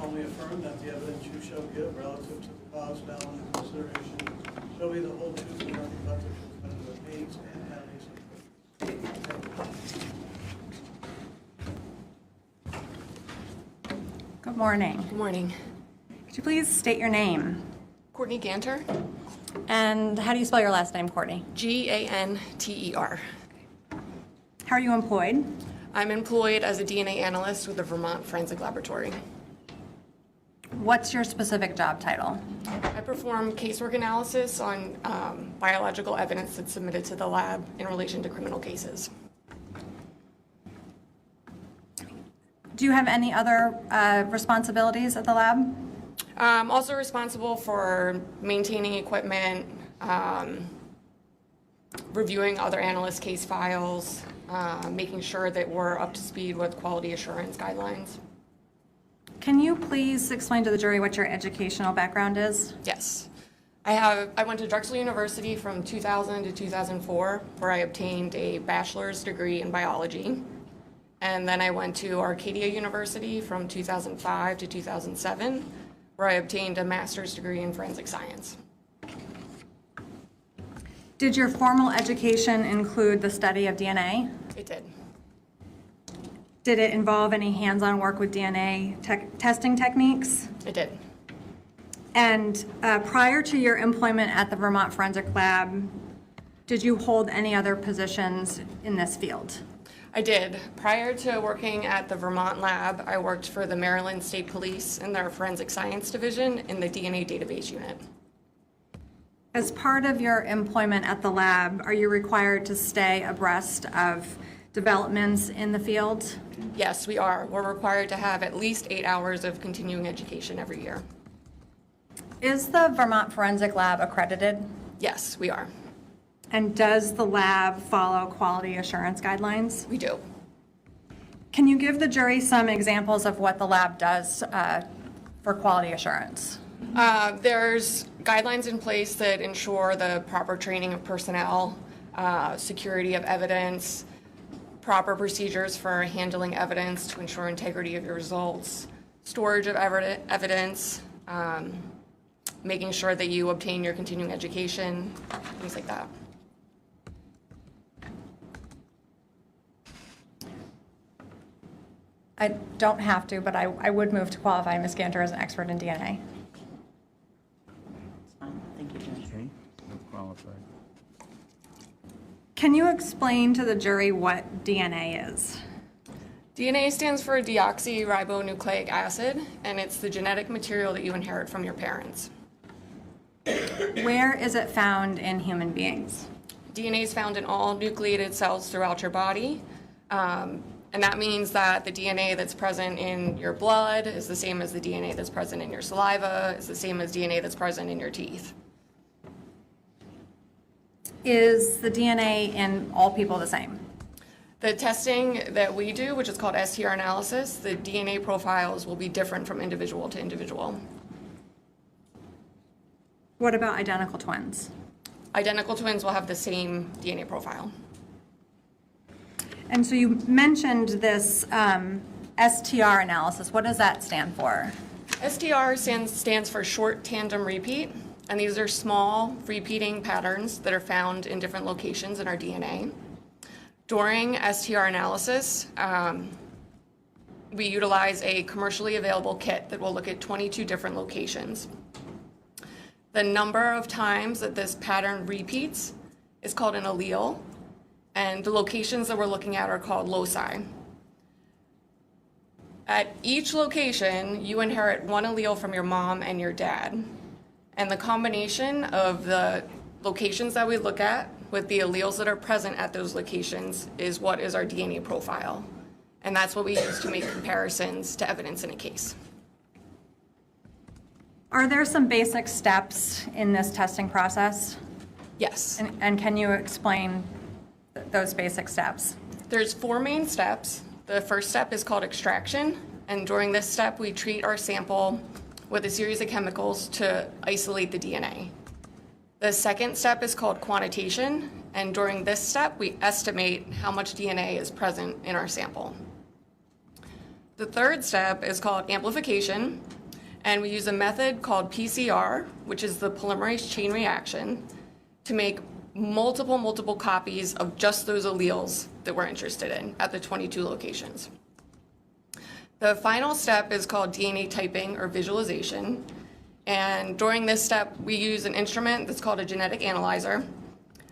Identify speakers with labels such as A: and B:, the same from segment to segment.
A: solemnly affirm that the evidence you shall give relative to the cause now under consideration shall be the whole truth and nothing but the truth under the names and allegations.
B: Good morning.
C: Good morning.
B: Could you please state your name?
C: Courtney Ganter,
B: And how do you spell your last name, Courtney?
C: Ganter.
B: How are you employed?
C: I'm employed as a DNA analyst with the Vermont Forensic Laboratory.
B: What's your specific job title?
C: I perform casework analysis on biological evidence that's submitted to the lab in relation to criminal cases.
B: Do you have any other responsibilities at the lab?
C: I'm also responsible for maintaining equipment, reviewing other analyst case files, making sure that we're up to speed with quality assurance guidelines.
B: Can you please explain to the jury what your educational background is?
C: Yes. I went to Drexel University from 2000 to 2004, where I obtained a bachelor's degree in biology. And then I went to Arcadia University from 2005 to 2007, where I obtained a master's degree in forensic science.
B: Did your formal education include the study of DNA?
C: It did.
B: Did it involve any hands-on work with DNA testing techniques?
C: It did.
B: And prior to your employment at the Vermont Forensic Lab, did you hold any other positions in this field?
C: I did. Prior to working at the Vermont lab, I worked for the Maryland State Police in their forensic science division in the DNA database unit.
B: As part of your employment at the lab, are you required to stay abreast of developments in the field?
C: Yes, we are. We're required to have at least 8 hours of continuing education every year.
B: Is the Vermont Forensic Lab accredited?
C: Yes, we are.
B: And does the lab follow quality assurance guidelines?
C: We do.
B: Can you give the jury some examples of what the lab does for quality assurance?
C: There's guidelines in place that ensure the proper training of personnel, security of evidence, proper procedures for handling evidence to ensure integrity of your results, storage of evidence, making sure that you obtain your continuing education, things like that.
B: I don't have to, but I would move to qualify Ms. Ganter as an expert in DNA.
D: Thank you, Judge.
E: Okay, no qualified.
B: Can you explain to the jury what DNA is?
C: DNA stands for deoxyribonucleic acid, and it's the genetic material that you inherit from your parents.
B: Where is it found in human beings?
C: DNA is found in all nucleated cells throughout your body. And that means that the DNA that's present in your blood is the same as the DNA that's present in your saliva, is the same as DNA that's present in your teeth.
B: Is the DNA in all people the same?
C: The testing that we do, which is called STR analysis, the DNA profiles will be different from individual to individual.
B: What about identical twins?
C: Identical twins will have the same DNA profile.
B: And so you mentioned this STR analysis. What does that stand for?
C: STR stands for short tandem repeat, and these are small repeating patterns that are found in different locations in our DNA. During STR analysis, we utilize a commercially available kit that will look at 22 different locations. The number of times that this pattern repeats is called an allele, and the locations that we're looking at are called loci. At each location, you inherit one allele from your mom and your dad. And the combination of the locations that we look at with the alleles that are present at those locations is what is our DNA profile. And that's what we use to make comparisons to evidence in a case.
B: Are there some basic steps in this testing process?
C: Yes.
B: And can you explain those basic steps?
C: There's 4 main steps. The first step is called extraction, and during this step we treat our sample with a series of chemicals to isolate the DNA. The second step is called quantitation, and during this step we estimate how much DNA is present in our sample. The third step is called amplification, And we use a method called PCR, which is the polymerase chain reaction, to make multiple copies of just those alleles that we're interested in at the 22 locations. The final step is called DNA typing or visualization. And during this step, we use an instrument that's called a genetic analyzer.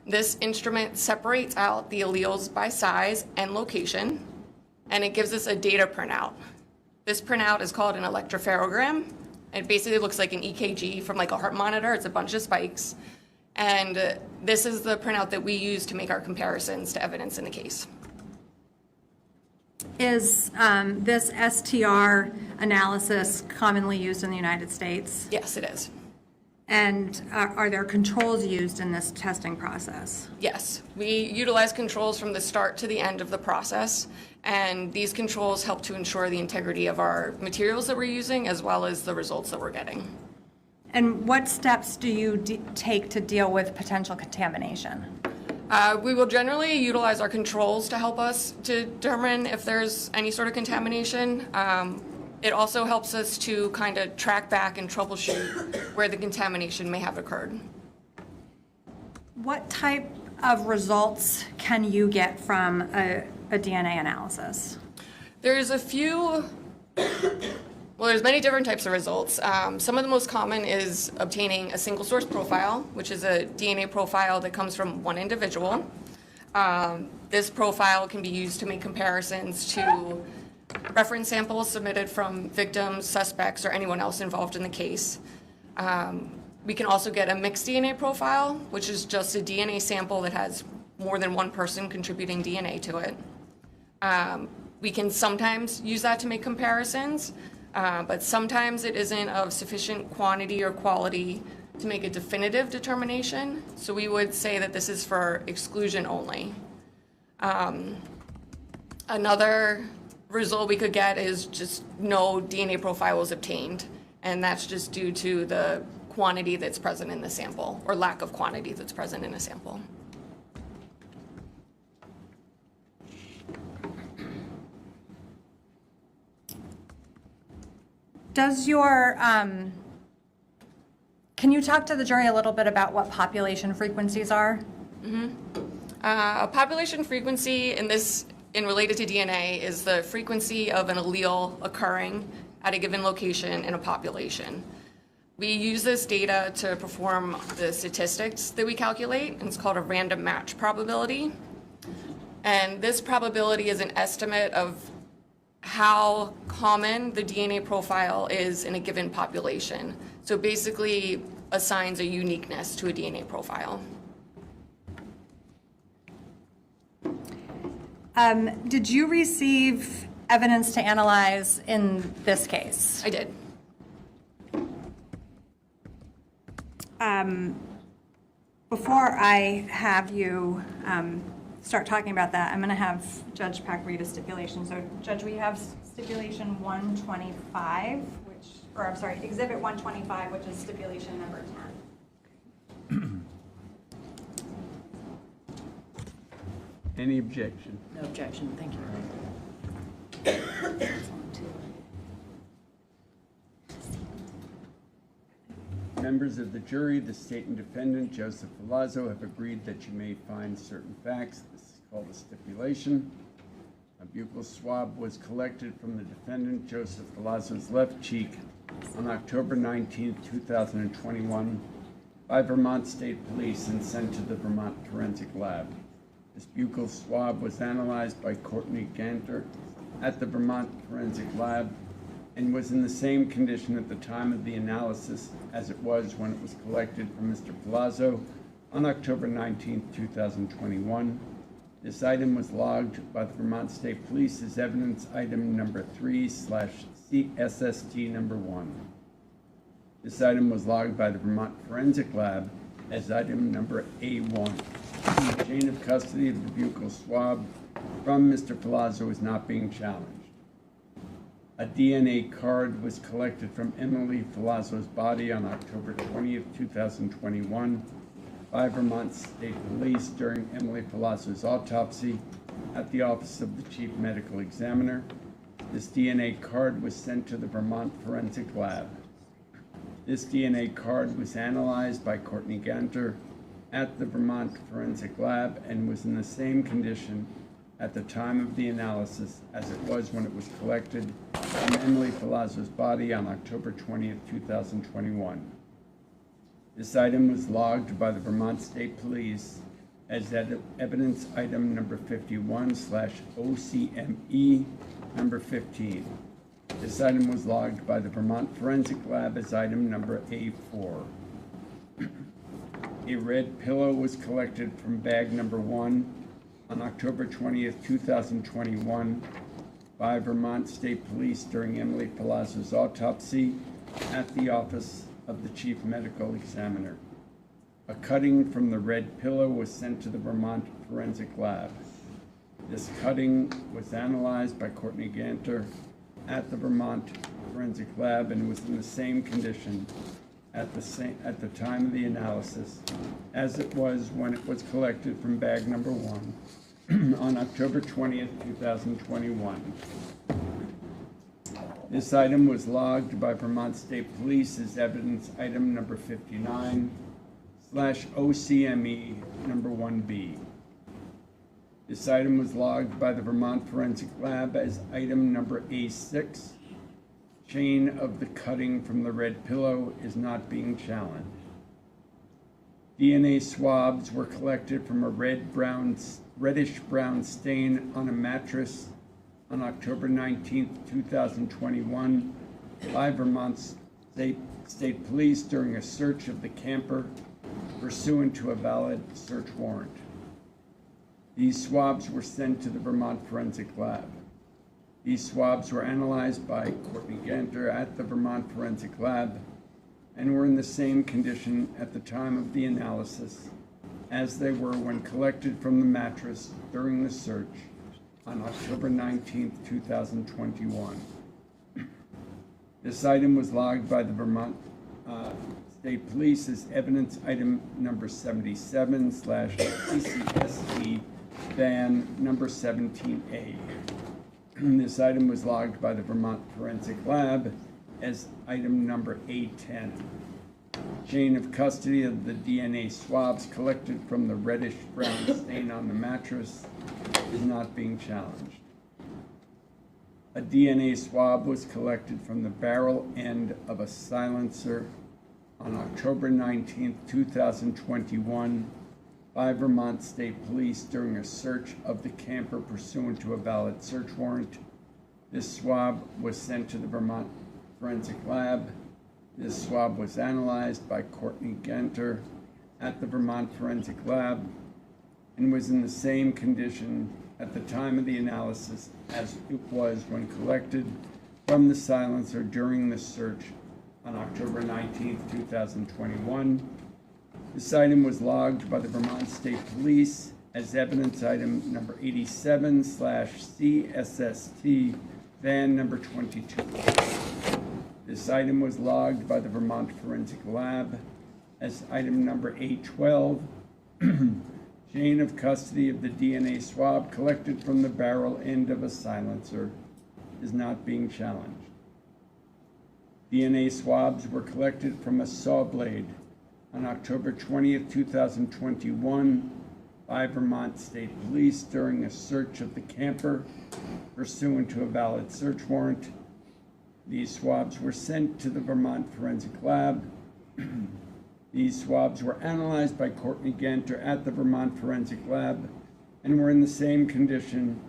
C: This instrument separates out the alleles by size and location, and it gives us a data printout. This printout is called an electropherogram. It basically looks like an EKG from like a heart monitor. It's a bunch of spikes. And this is the printout that we use to make our comparisons to evidence in the case.
B: Is this STR analysis commonly used in the United States?
C: Yes, it is.
B: And are there controls used in this testing process?
C: Yes, we utilize controls from the start to the end of the process, and these controls help to ensure the integrity of our materials that we're using as well as the results that we're getting.
B: And what steps do you take to deal with potential contamination?
C: We will generally utilize our controls to help us to determine if there's any sort of contamination. It also helps us to kind of track back and troubleshoot where the contamination may have occurred.
B: What type of results can you get from a DNA analysis?
C: There's a few, well, there's many different types of results. Some of the most common is obtaining a single source profile, which is a DNA profile that comes from one individual. This profile can be used to make comparisons to reference samples submitted from victims, suspects, or anyone else involved in the case. We can also get a mixed DNA profile, which is just a DNA sample that has more than one person contributing DNA to it. We can sometimes use that to make comparisons, but sometimes it isn't of sufficient quantity or quality to make a definitive determination. So we would say that this is for exclusion only. Another result we could get is just no DNA profile was obtained, and that's just due to the quantity that's present in the sample, or lack of quantity that's present in a sample.
B: Does your, can you talk to the jury a little bit about what population frequencies are?
C: A population frequency in related to DNA is the frequency of an allele occurring at a given location in a population. We use this data to perform the statistics that we calculate, and it's called a random match probability. And this probability is an estimate of how common the DNA profile is in a given population. So basically assigns a uniqueness to a DNA profile.
B: Did you receive evidence to analyze in this case?
C: I did.
B: Before I have you start talking about that, I'm going to have Judge Pack read a stipulation. So, Judge, we have stipulation 125, Exhibit 125, which is stipulation number 10.
D: Any objection?
E: No objection, thank you.
D: Members of the jury, the state and defendant, Joseph Ferlazzo, have agreed that you may find certain facts. This is called a stipulation. A buccal swab was collected from the defendant, Joseph Ferlazzo's left cheek on October 19, 2021 by Vermont State Police and sent to the Vermont Forensic Lab. This buccal swab was analyzed by Courtney Ganter at the Vermont Forensic Lab and was in the same condition at the time of the analysis as it was when it was collected from Mr. Ferlazzo on October 19, 2021. This item was logged by the Vermont State Police as evidence item number 3/CSST number 1. This item was logged by the Vermont Forensic Lab as item number A1. The chain of custody of the buccal swab from Mr. Ferlazzo is not being challenged. A DNA card was collected from Emily Ferlazzo's body on October 20th, 2021 by Vermont State Police during Emily Ferlazzo's autopsy at the Office of the Chief Medical Examiner. This DNA card was sent to the Vermont Forensic Lab. This DNA card was analyzed by Courtney Ganter at the Vermont Forensic Lab and was in the same condition at the time of the analysis as it was when it was collected from Emily Ferlazzo's body on October 20th, 2021. This item was logged by the Vermont State Police as evidence item number 51/OCME number 15. This item was logged by the Vermont Forensic Lab as item number A4. A red pillow was collected from bag number 1 on October 20th, 2021 by Vermont State Police during Emily Ferlazzo's autopsy at the office of the Chief Medical Examiner. A cutting from the red pillow was sent to the Vermont Forensic Lab. This cutting was analyzed by Courtney Ganter at the Vermont Forensic Lab and was in the same condition at the time of the analysis as it was when it was collected from bag number 1 on October 20th, 2021. This item was logged by Vermont State Police as evidence item number 59/OCME number 1B. This item was logged by the Vermont Forensic Lab as item number A6. Chain of the cutting from the red pillow is not being challenged. DNA swabs were collected from a reddish-brown stain on a mattress on October 19th, 2021 by Vermont State Police during a search of the camper pursuant to a valid search warrant. These swabs were sent to the Vermont Forensic Lab. These swabs were analyzed by Courtney Ganter at the Vermont Forensic Lab and were in the same condition at the time of the analysis as they were when collected from the mattress during the search on October 19th, 2021. This item was logged by the Vermont State Police as evidence item number 77/CCSE ban number 17A. This item was logged by the Vermont Forensic Lab as item number A10. Chain of custody of the DNA swabs collected from the reddish-brown stain on the mattress is not being challenged. A DNA swab was collected from the barrel end of a silencer on October 19th, 2021 by Vermont State Police during a search of the camper pursuant to a valid search warrant. This swab was sent to the Vermont Forensic Lab. This swab was analyzed by Courtney Ganter at the Vermont Forensic Lab and was in the same condition at the time of the analysis as it was when collected from the silencer during the search on October 19th, 2021. This item was logged by the Vermont State Police as evidence item number 87/CSST van number 22. This item was logged by the Vermont Forensic Lab as item number 812. Chain of custody of the DNA swab collected from the barrel end of a silencer is not being challenged. DNA swabs were collected from a saw blade on October 20th, 2021 by Vermont State Police during a search of the camper pursuant to a valid search warrant. These swabs were sent to the Vermont Forensic Lab. These swabs were analyzed by Courtney Ganter at the Vermont Forensic Lab and were in the same condition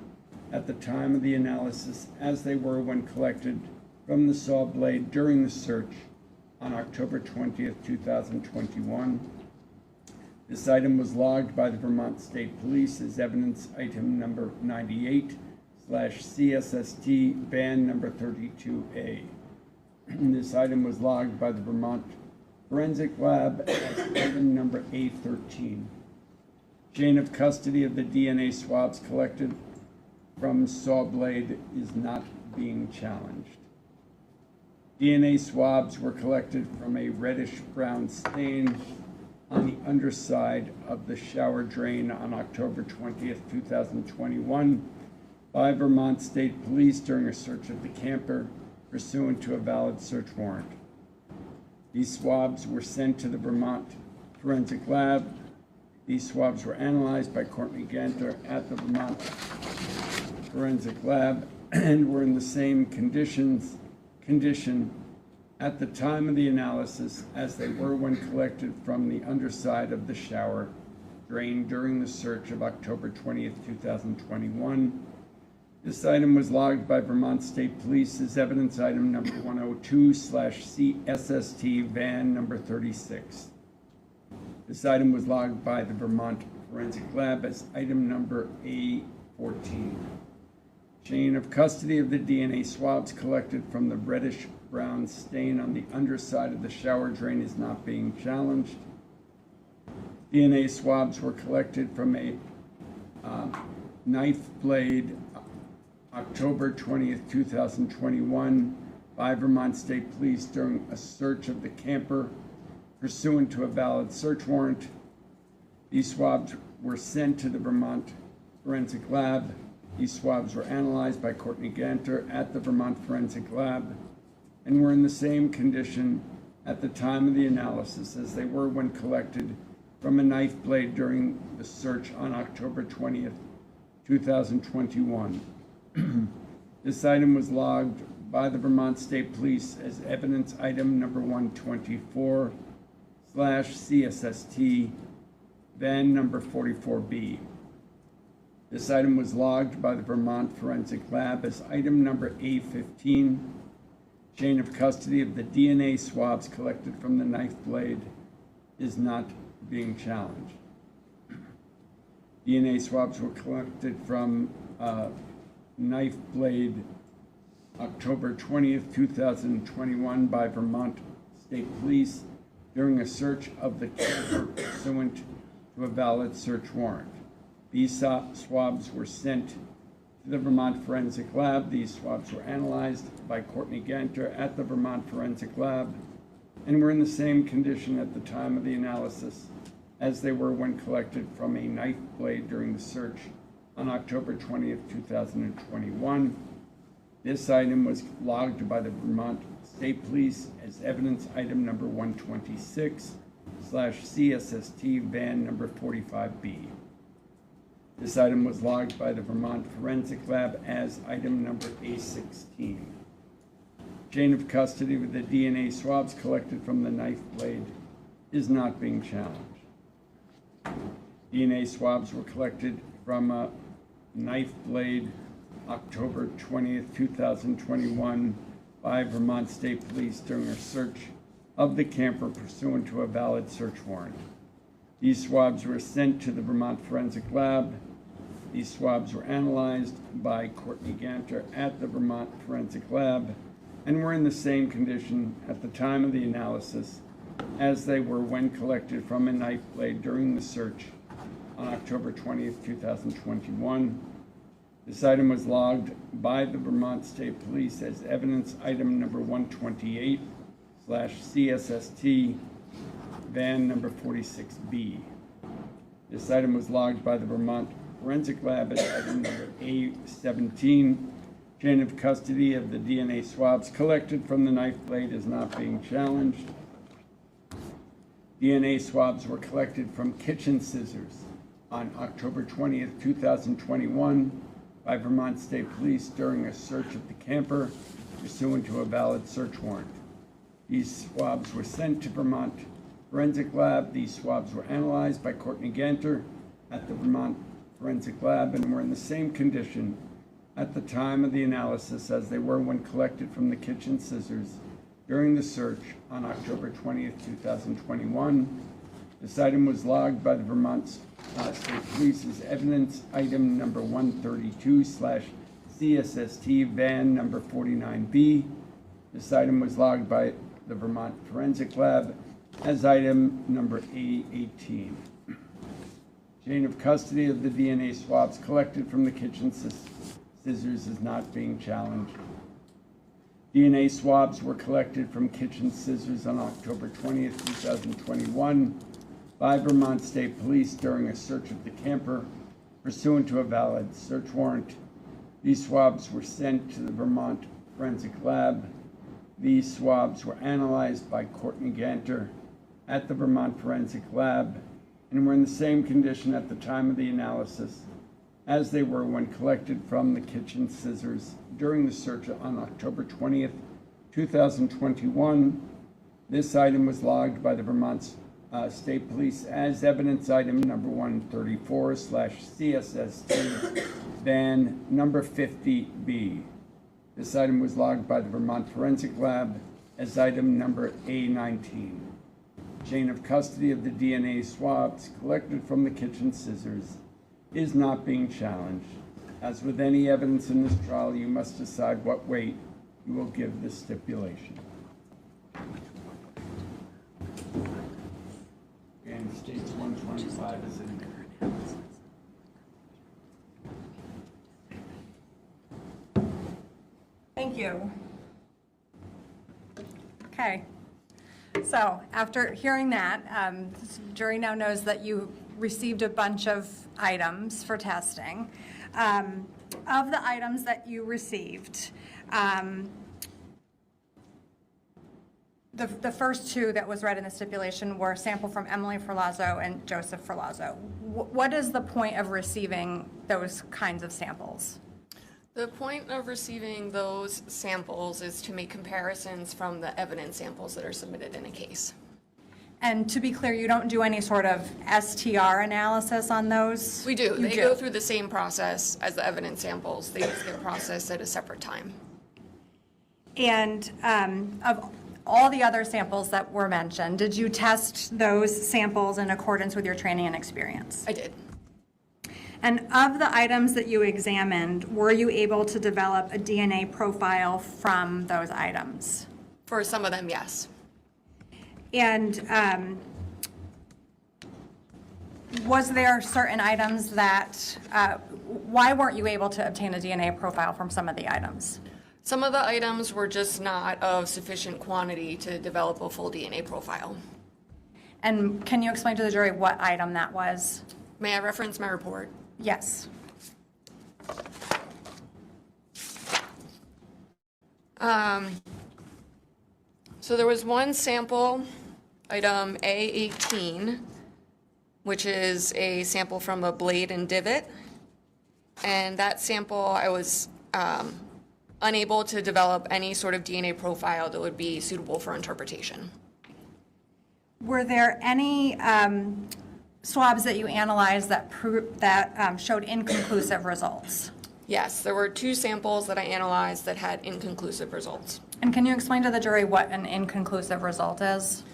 D: at the time of the analysis as they were when collected from the saw blade during the search on October 20th, 2021. This item was logged by the Vermont State Police as evidence item number 98/CSST ban number 32A. This item was logged by the Vermont Forensic Lab as item number A13. Chain of custody of the DNA swabs collected from saw blade is not being challenged. DNA swabs were collected from a reddish-brown stain on the underside of the shower drain on October 20th, 2021 by Vermont State Police during a search of the camper pursuant to a valid search warrant. These swabs were sent to the Vermont Forensic Lab. These swabs were analyzed by Courtney Ganter at the Vermont Forensic Lab and were in the same condition at the time of the analysis as they were when collected from the underside of the shower drain during the search of October 20th, 2021. This item was logged by Vermont State Police as evidence item number 102/CSST van number 36. This item was logged by the Vermont Forensic Lab as item number A14. Chain of custody of the DNA swabs collected from the reddish-brown stain on the underside of the shower drain is not being challenged. DNA swabs were collected from a knife blade October 20th, 2021 by Vermont State Police during a search of the camper pursuant to a valid search warrant. These swabs were sent to the Vermont Forensic Lab. These swabs were analyzed by Courtney Ganter at the Vermont Forensic Lab and were in the same condition at the time of the analysis as they were when collected from a knife blade during the search on October 20th, 2021. This item was logged by the Vermont State Police as evidence item number 124/CSST, van number 44B. This item was logged by the Vermont Forensic Lab as item number A15. Chain of custody of the DNA swabs collected from the knife blade is not being challenged. DNA swabs were collected from knife blade October 20th, 2021 by Vermont State Police during a search of the camper pursuant to a valid search warrant. These swabs were sent to the Vermont Forensic Lab. These swabs were analyzed by Courtney Ganter at the Vermont Forensic Lab and were in the same condition at the time of the analysis as they were when collected from a knife blade during the search on October 20th, 2021. This item was logged by the Vermont State Police as evidence item number 126/CSST, van number 45B. This item was logged by the Vermont Forensic Lab as item number A16. Chain of custody with the DNA swabs collected from the knife blade is not being challenged. DNA swabs were collected from a knife blade October 20th, 2021 by Vermont State Police during a search of the camper pursuant to a valid search warrant. These swabs were sent to the Vermont Forensic Lab. These swabs were analyzed by Courtney Ganter at the Vermont Forensic Lab and were in the same condition at the time of the analysis as they were when collected from a knife blade during the search on October 20th, 2021. This item was logged by the Vermont State Police as evidence item number 128/CSST, van number 46B. This item was logged by the Vermont Forensic Lab as item number A17. Chain of custody of the DNA swabs collected from the knife blade is not being challenged. DNA swabs were collected from kitchen scissors on October 20th, 2021 by Vermont State Police during a search of the camper pursuant to a valid search warrant. These swabs were sent to Vermont Forensic Lab. These swabs were analyzed by Courtney Ganter at the Vermont Forensic Lab and were in the same condition at the time of the analysis as they were when collected from the kitchen scissors during the search on October 20th, 2021. This item was logged by the Vermont State Police as evidence item number 132/CSST, van number 49B. This item was logged by the Vermont Forensic Lab as item number A18. Chain of custody of the DNA swabs collected from the kitchen scissors is not being challenged. DNA swabs were collected from kitchen scissors on October 20th, 2021 by Vermont State Police during a search of the camper pursuant to a valid search warrant. These swabs were sent to the Vermont Forensic Lab. These swabs were analyzed by Courtney Ganter at the Vermont Forensic Lab and were in the same condition at the time of the analysis as they were when collected from the kitchen scissors during the search on October 20th, 2021. This item was logged by the Vermont State Police as evidence item number 134/CSST, then number 50B. This item was logged by the Vermont Forensic Lab as item number A19. Chain of custody of the DNA swabs collected from the kitchen scissors is not being challenged. As with any evidence in this trial, you must decide what weight you will give this stipulation. And states 125 is in there.
B: Thank you. Okay. So after hearing that, the jury now knows that you received a bunch of items for testing. Of the items that you received, the first two that was read in the stipulation were a sample from Emily Ferlazzo and Joseph Ferlazzo. What is the point of receiving those kinds of samples?
C: The point of receiving those samples is to make comparisons from the evidence samples that are submitted in a case.
B: And to be clear, you don't do any sort of STR analysis on those?
C: We do.
B: You
C: They go through the same process as the evidence samples. They just get processed at a separate time.
B: And of all the other samples that were mentioned, did you test those samples in accordance with your training and experience?
C: I did.
B: And of the items that you examined, were you able to develop a DNA profile from those items?
C: For some of them, yes.
B: And was there certain items that, why weren't you able to obtain a DNA profile from some of the items?
C: Some of the items were just not of sufficient quantity to develop a full DNA profile.
B: And can you explain to the jury what item that was?
C: May I reference my report?
B: Yes.
C: So there was one sample, item A18, which is a sample from a blade and divot. And that sample, I was unable to develop any sort of DNA profile that would be suitable for interpretation.
B: Were there any swabs that you analyzed that showed inconclusive results?
C: Yes, there were two samples that I analyzed that had inconclusive results.
B: And can you explain to the jury what an inconclusive result is?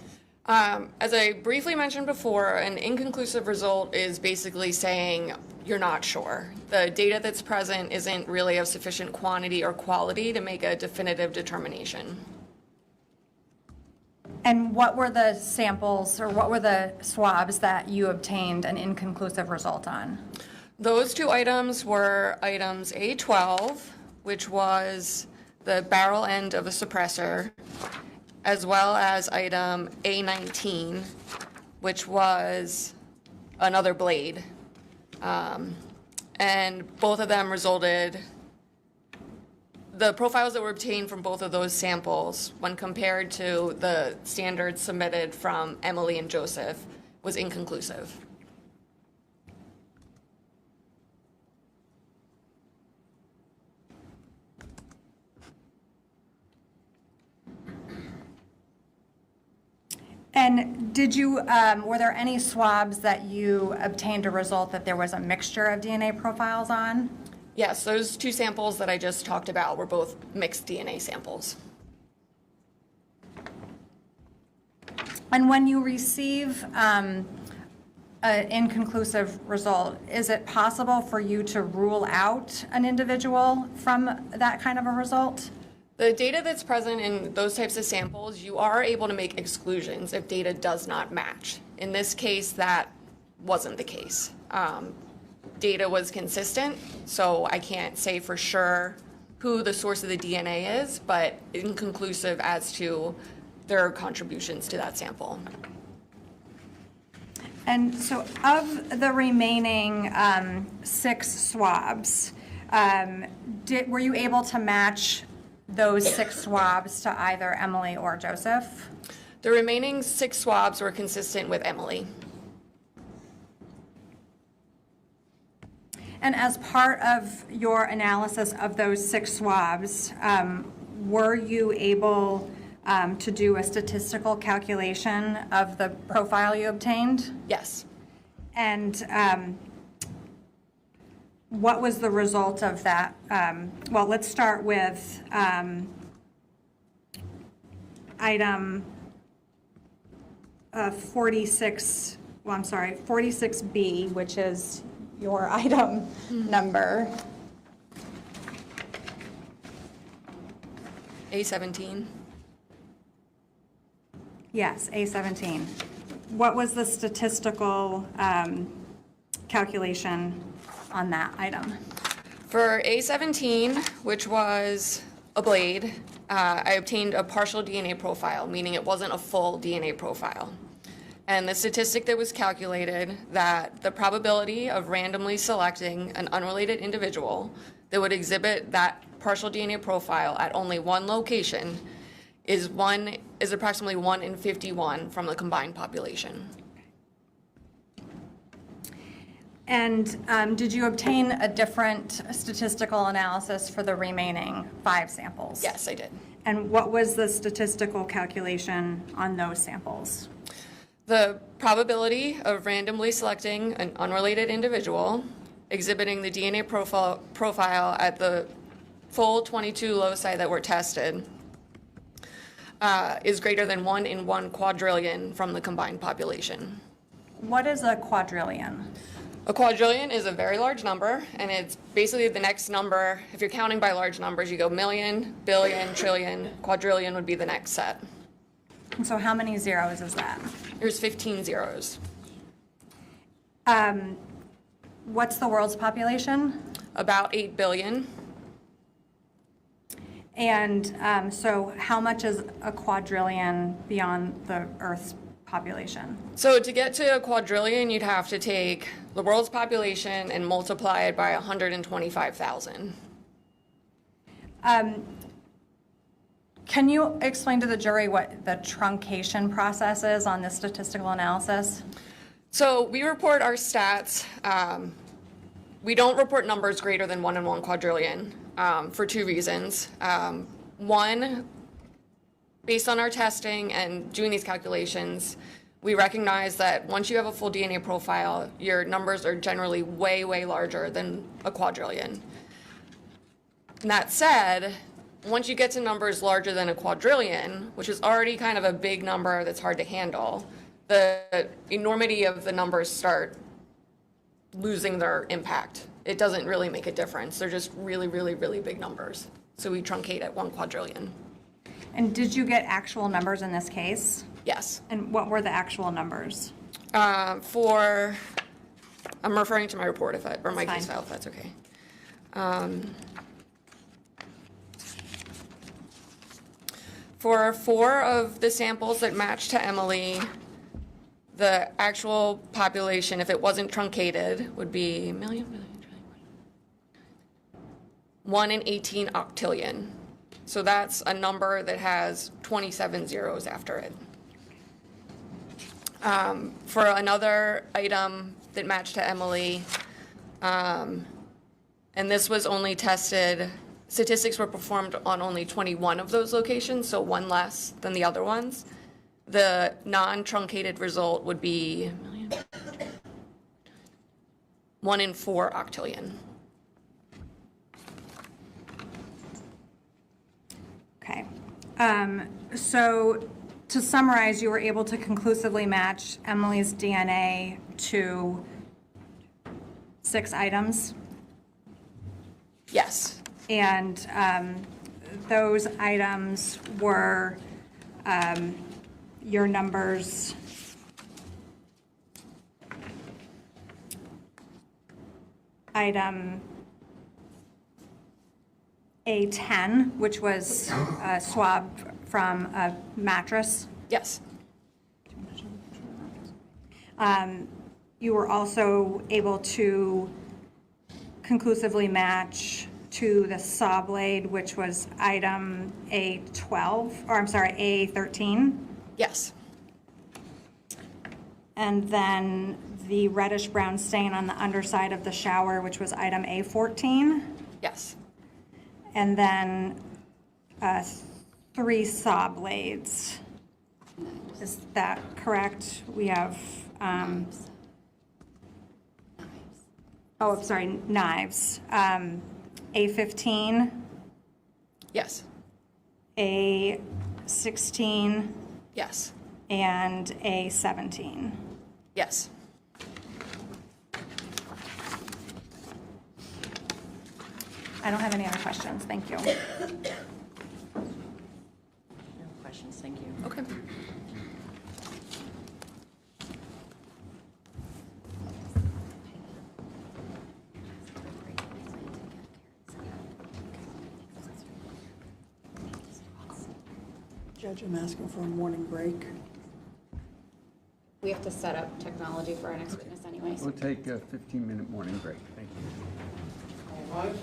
C: As I briefly mentioned before, an inconclusive result is basically saying you're not sure. The data that's present isn't really of sufficient quantity or quality to make a definitive determination.
B: And what were the samples or what were the swabs that you obtained an inconclusive result on?
C: Those two items were items A12, which was the barrel end of a suppressor, as well as item A19, which was another blade. And both of them resulted, the profiles that were obtained from both of those samples, when compared to the standards submitted from Emily and Joseph, was inconclusive.
B: And did you, were there any swabs that you obtained a result that there was a mixture of DNA profiles on?
C: Yes, those two samples that I just talked about were both mixed DNA samples.
B: And when you receive an inconclusive result, is it possible for you to rule out an individual from that kind of a result?
C: The data that's present in those types of samples, you are able to make exclusions if data does not match. In this case, that wasn't the case. Data was consistent, so I can't say for sure who the source of the DNA is, but inconclusive as to their contributions to that sample.
B: And so of the remaining 6 swabs, were you able to match those 6 swabs to either Emily or Joseph?
C: The remaining 6 swabs were consistent with Emily.
B: And as part of your analysis of those 6 swabs, were you able to do a statistical calculation of the profile you obtained?
C: Yes.
B: And what was the result of that? Well, let's start with item 46B, which is your item number.
C: A17.
B: Yes, A17. What was the statistical calculation on that item?
C: For A17, which was a blade, I obtained a partial DNA profile, meaning it wasn't a full DNA profile. And the statistic that was calculated, that the probability of randomly selecting an unrelated individual that would exhibit that partial DNA profile at only one location is approximately 1 in 51 from the combined population.
B: And did you obtain a different statistical analysis for the remaining 5 samples?
C: Yes, I did.
B: And what was the statistical calculation on those samples?
C: The probability of randomly selecting an unrelated individual exhibiting the DNA profile at the full 22 loci that were tested is greater than 1 in 1 quadrillion from the combined population.
B: What is a quadrillion?
C: A quadrillion is a very large number, and it's basically the next number. If you're counting by large numbers, you go million, billion, trillion. Quadrillion would be the next set.
B: And so how many zeros is that?
C: There's 15 zeros.
B: What's the world's population?
C: About 8 billion.
B: And so how much is a quadrillion beyond the Earth's population?
C: So to get to a quadrillion, you'd have to take the world's population and multiply it by 125,000.
B: Can you explain to the jury what the truncation process is on this statistical analysis?
C: So we report our stats. We don't report numbers greater than 1 in 1 quadrillion for 2 reasons. One, based on our testing and doing these calculations, we recognize that once you have a full DNA profile, your numbers are generally way, way larger than a quadrillion. And that said, once you get to numbers larger than a quadrillion, which is already kind of a big number that's hard to handle, the enormity of the numbers start losing their impact. It doesn't really make a difference. They're just really, really, really big numbers. So we truncate at 1 quadrillion.
B: And did you get actual numbers in this case?
C: Yes.
B: And what were the actual numbers?
C: I'm referring to my report or my case file, if that's okay. For 4 of the samples that matched to Emily, the actual population, if it wasn't truncated, would be million, billion, trillion, 1 in 18 octillion. So that's a number that has 27 zeros after it. For another item that matched to Emily, and this was only tested, statistics were performed on only 21 of those locations, so 1 less than the other ones. The non-truncated result would be 1 in 4 octillion.
B: Okay. So to summarize, you were able to conclusively match Emily's DNA to 6 items?
C: Yes.
B: And those items were your numbers item A10, which was a swab from a mattress.
C: Yes.
B: You were also able to conclusively match to the saw blade, which was item A12, or I'm sorry, A13.
C: Yes.
B: And then the reddish brown stain on the underside of the shower, which was item A14.
C: Yes.
B: And then 3 saw blades. Is that correct? We have, oh, I'm sorry, knives. A15,
C: Yes.
B: A16,
C: Yes.
B: and A17.
C: Yes.
B: I don't have any other questions. Thank you.
E: No questions, thank you.
C: Okay.
F: Judge, I'm asking for a morning break.
G: We have to set up technology for our next witness anyway.
D: We'll take a 15-minute morning break. Thank you.
A: All rise.